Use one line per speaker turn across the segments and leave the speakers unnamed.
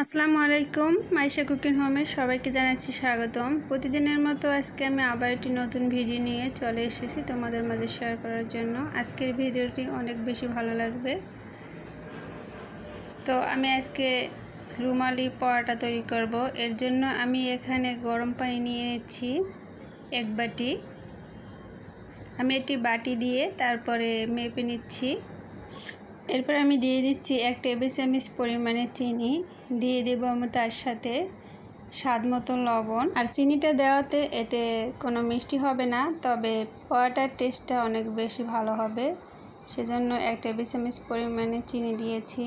আসসালামু আলাইকুম। মাইশা কুকিং হোমে সবাইকে জানাচ্ছি স্বাগতম। প্রতিদিনের মতো আজকে আমি আবার একটি নতুন ভিডিও নিয়ে চলে এসেছি তোমাদের মাঝে শেয়ার করার জন্য। আজকের ভিডিওটি অনেক বেশি ভালো লাগবে। তো আমি আজকে রুমালি পরোটা তৈরি করব। এর জন্য আমি এখানে গরম পানি নিয়ে নিচ্ছি এক বাটি। আমি একটি বাটি দিয়ে তারপরে মেপে নিচ্ছি। এরপর আমি দিয়ে দিচ্ছি 1 টেবিল চামচ পরিমাণে চিনি, দিয়ে দেব আমি তার সাথে স্বাদ মতো লবণ। আর চিনিটা দেওয়াতে এতে কোনো মিষ্টি হবে না, তবে পরোটার টেস্টটা অনেক বেশি ভালো হবে, সেজন্য 1 টেবিল চামচ পরিমাণে চিনি দিয়েছি।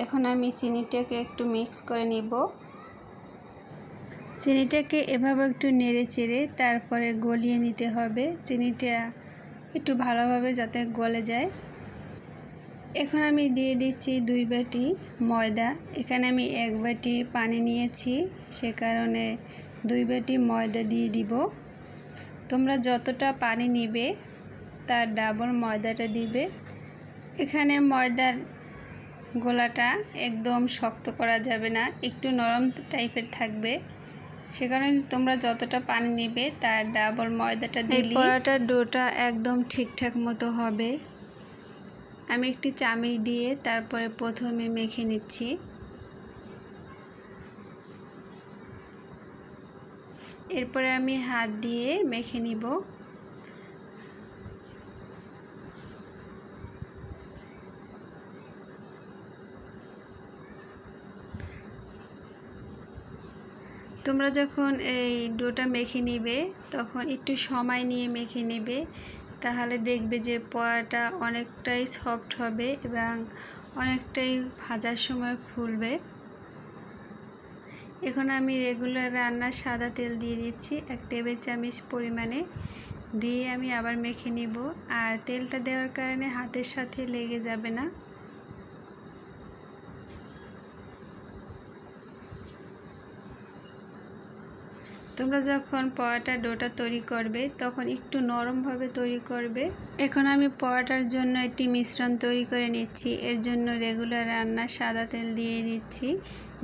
এখন আমি চিনিটাকে একটু মিক্স করে নিব। চিনিটাকে এভাবে একটু নেড়ে চেড়ে তারপরে গলিয়ে নিতে হবে। চিনিটা একটু ভালোভাবে যাতে গলে যায়। এখন আমি দিয়ে দিচ্ছি 2 বাটি ময়দা। এখানে আমি 1 বাটি পানি নিয়েছি, সে কারণে 2 বাটি ময়দা দিয়ে দিব। তোমরা যতটা পানি নিবে তার ডাবল ময়দাটা দিবে। এখানে ময়দার গোলাটা একদম শক্ত করা যাবে না, একটু নরম টাইপের থাকবে, সে কারণে তোমরা যতটা পানি নিবে তার ডাবল ময়দাটা দিলে পরোটার ডোটা একদম ঠিকঠাক মতো হবে। আমি একটি চামচ দিয়ে তারপরে প্রথমে মেখে নিচ্ছি। এরপরে আমি হাত দিয়ে মেখে নিব। তোমরা যখন এই ডোটা মেখে নিবে তখন একটু সময় নিয়ে মেখে নেবে, তাহলে দেখবে যে পরোটা অনেকটাই সফট হবে এবং অনেকটাই ভাজার সময় ফুলবে। এখন আমি রেগুলার রান্নার সাদা তেল দিয়ে দিচ্ছি 1 টেবিল চামচ পরিমাণে, দিয়ে আমি আবার মেখে নিব। আর তেলটা দেওয়ার কারণে হাতের সাথে লেগে যাবে না। তোমরা যখন পরোটার ডোটা তৈরি করবে তখন একটু নরমভাবে তৈরি করবে। এখন আমি পরোটার জন্য একটি মিশ্রণ তৈরি করে নিচ্ছি। এর জন্য রেগুলার রান্নার সাদা তেল দিয়ে দিচ্ছি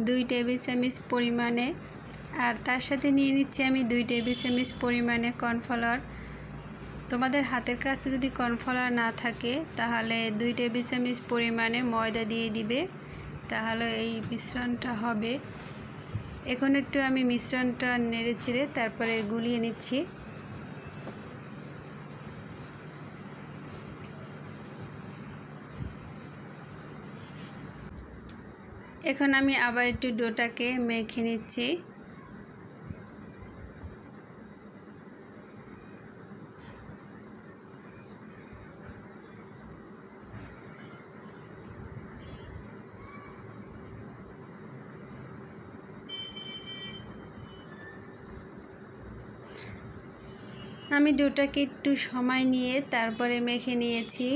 2 টেবিল চামচ পরিমাণে, আর তার সাথে নিয়ে নিচ্ছি আমি 2 টেবিল চামচ পরিমাণে কর্নফ্লাওয়ার। তোমাদের হাতের কাছে যদি কর্নফ্লাওয়ার না থাকে তাহলে 2 টেবিল চামচ পরিমাণে ময়দা দিয়ে দিবে, তাহলে এই মিশ্রণটা হবে। এখন একটু আমি মিশ্রণটা নেড়ে চেড়ে তারপরে গুলিয়ে নিচ্ছি। এখন আমি আবার একটু ডোটাকে মেখে নিচ্ছি। আমি ডোটাকে একটু সময় নিয়ে তারপরে মেখে নিয়েছি।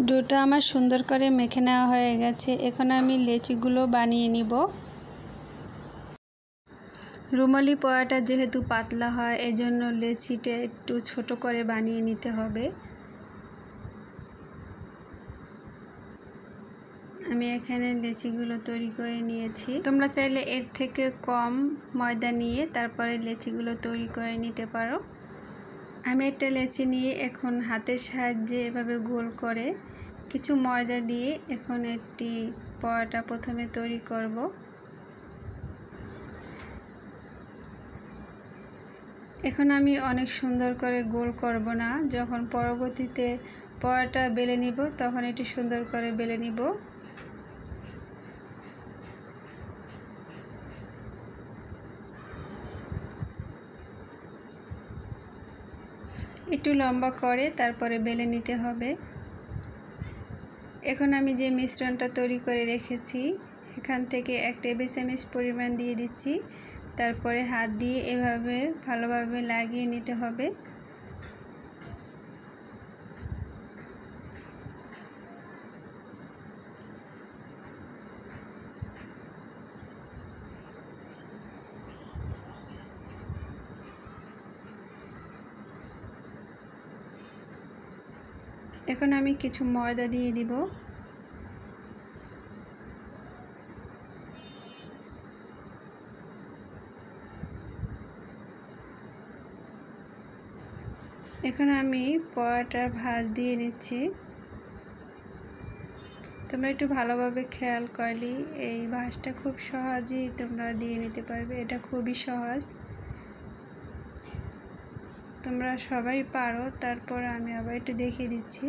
ডোটা আমার সুন্দর করে মেখে নেওয়া হয়ে গেছে। এখন আমি লেচিগুলো বানিয়ে নিব। রুমালি পরোটা যেহেতু পাতলা হয়, এজন্য লেচিটা একটু ছোট করে বানিয়ে নিতে হবে। আমি এখানে লেচিগুলো তৈরি করে নিয়েছি। তোমরা চাইলে এর থেকে কম ময়দা নিয়ে তারপরে লেচিগুলো তৈরি করে নিতে পারো। আমি একটা লেচি নিয়ে এখন হাতের সাহায্যে এভাবে গোল করে কিছু ময়দা দিয়ে এখন একটি পরোটা প্রথমে তৈরি করব। এখন আমি অনেক সুন্দর করে গোল করব না, যখন পরবর্তীতে পরোটা বেলে নিব তখন একটু সুন্দর করে বেলে নিব। একটু লম্বা করে তারপরে বেলে নিতে হবে। এখন আমি যে মিশ্রণটা তৈরি করে রেখেছি এখান থেকে 1 টেবিল চামচ পরিমাণ দিয়ে দিচ্ছি। তারপরে হাত দিয়ে এভাবে ভালোভাবে লাগিয়ে নিতে হবে। এখন আমি কিছু ময়দা দিয়ে দিব। এখন আমি পরোটার ভাঁজ দিয়ে নিচ্ছি। তোমরা একটু ভালোভাবে খেয়াল করলে এই ভাঁজটা খুব সহজেই তোমরা দিয়ে নিতে পারবে। এটা খুবই সহজ, তোমরা সবাই পারো। তারপর আমি আবার একটু দেখিয়ে দিচ্ছি,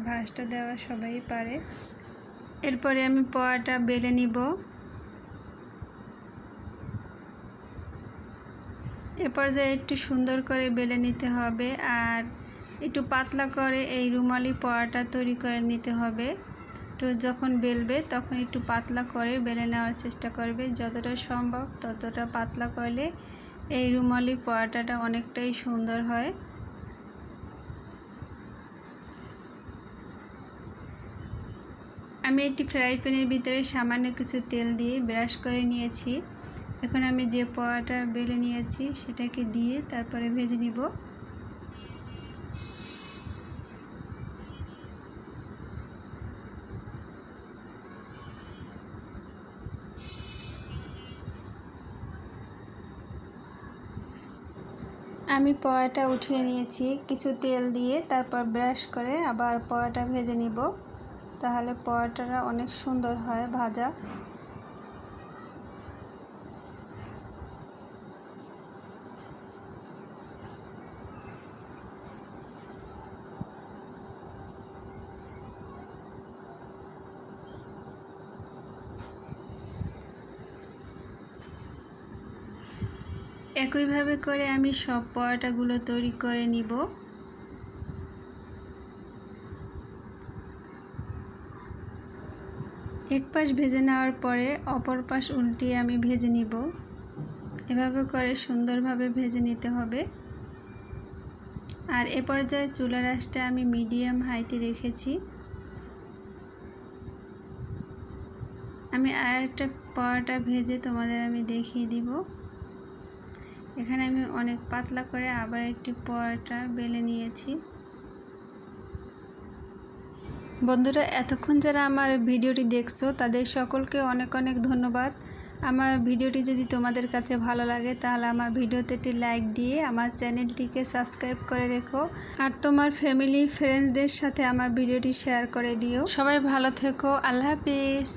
ভাঁজটা দেওয়া সবাই পারে। এরপরে আমি পরোটা বেলে নিব। এ পর্যায়ে একটু সুন্দর করে বেলে নিতে হবে, আর একটু পাতলা করে এই রুমালি পরোটা তৈরি করে নিতে হবে। তো যখন বেলবে তখন একটু পাতলা করে বেলে নেওয়ার চেষ্টা করবে, যতটা সম্ভব ততটা পাতলা করলে এই রুমালি পরোটাটা অনেকটাই সুন্দর হয়। আমি একটি ফ্রাই প্যানের ভিতরে সামান্য কিছু তেল দিয়ে ব্রাশ করে নিয়েছি। এখন আমি যে পরোটা বেলে নিয়েছি সেটাকে দিয়ে তারপরে ভেজে নিব। আমি পরোটা উঠিয়ে নিয়েছি কিছু তেল দিয়ে, তারপর ব্রাশ করে আবার পরোটা ভেজে নিব, তাহলে পরোটাটা অনেক সুন্দর হয় ভাজা। একইভাবে করে আমি সব পরোটাগুলো তৈরি করে নিব। এক পাশ ভেজে নেওয়ার পরে অপর পাশ উল্টিয়ে আমি ভেজে নিব। এভাবে করে সুন্দরভাবে ভেজে নিতে হবে। আর এ পর্যায়ে চুলার আঁচটা আমি মিডিয়াম হাইতে রেখেছি। আমি আরেকটা পরোটা ভেজে তোমাদের আমি দেখিয়ে দিব। এখানে আমি অনেক পাতলা করে আবার একটি পরোটা বেলে নিয়েছি। বন্ধুরা, এতক্ষণ যারা আমার ভিডিওটি দেখছো তাদের সকলকে অনেক অনেক ধন্যবাদ। আমার ভিডিওটি যদি তোমাদের কাছে ভালো লাগে তাহলে আমার ভিডিওতে একটি লাইক দিয়ে আমার চ্যানেলটিকে সাবস্ক্রাইব করে রেখো, আর তোমার ফ্যামিলি ফ্রেন্ডসদের সাথে আমার ভিডিওটি শেয়ার করে দিও। সবাই ভালো থেকো। আল্লাহ হাফেজ।